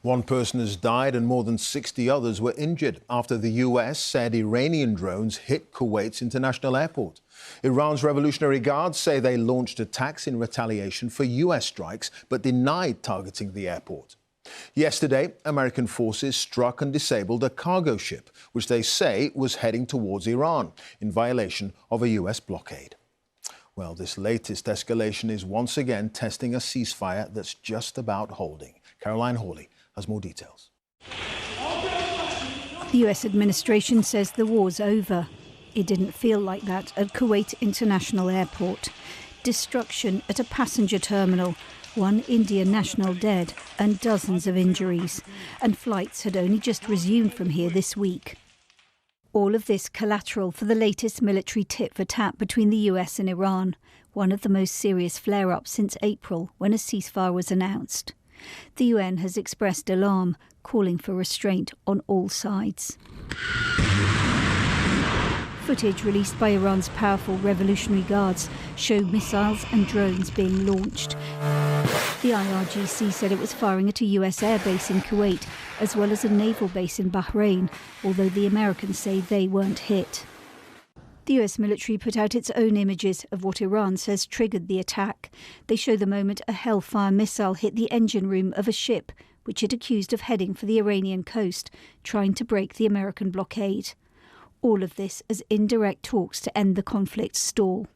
One person has died and more than 60 others were injured after the US said Iranian drones hit Kuwait's international airport. Iran's Revolutionary Guards say they launched attacks in retaliation for US strikes, but denied targeting the airport. Yesterday, American forces struck and disabled a cargo ship, which they say was heading towards Iran in violation of a US blockade. Well, this latest escalation is once again testing a ceasefire that's just about holding. Caroline Hawley has more details. The US administration says the war's over. It didn't feel like that at Kuwait International Airport. Destruction at a passenger terminal, one Indian national dead and dozens of injuries. And flights had only just resumed from here this week. All of this collateral for the latest military tit-for-tat between the US and Iran, one of the most serious flare-ups since April when a ceasefire was announced. The UN has expressed alarm, calling for restraint on all sides. Footage released by Iran's powerful Revolutionary Guards show missiles and drones being launched. The IRGC said it was firing at a US airbase in Kuwait, as well as a naval base in Bahrain, although the Americans say they weren't hit. The US military put out its own images of what Iran says triggered the attack. They show the moment a Hellfire missile hit the engine room of a ship, which it accused of heading for the Iranian coast, trying to break the American blockade. All of this as indirect talks to end the conflict stall.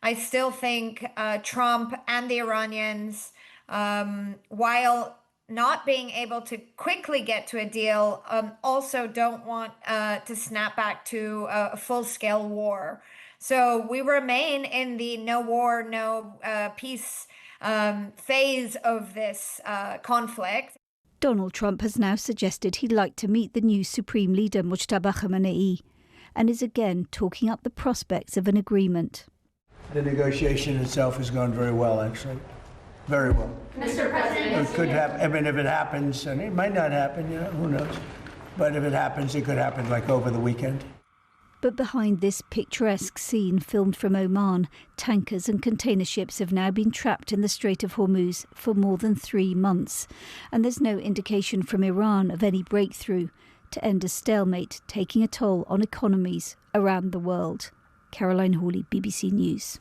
I still think Trump and the Iranians, while not being able to quickly get to a deal, also don't want to snap back to a full-scale war. So we remain in the no war, no peace phase of this conflict. Donald Trump has now suggested he'd like to meet the new Supreme Leader Mujtaba Khamenei, and is again talking up the prospects of an agreement. The negotiation itself has gone very well, actually. Very well. Mr. President. It could happen. I mean, if it happens, and it might not happen, who knows? But if it happens, it could happen like over the weekend. But behind this picturesque scene filmed from Oman, tankers and container ships have now been trapped in the Strait of Hormuz for more than 3 months. And there's no indication from Iran of any breakthrough to end a stalemate taking a toll on economies around the world. Caroline Hawley, BBC News.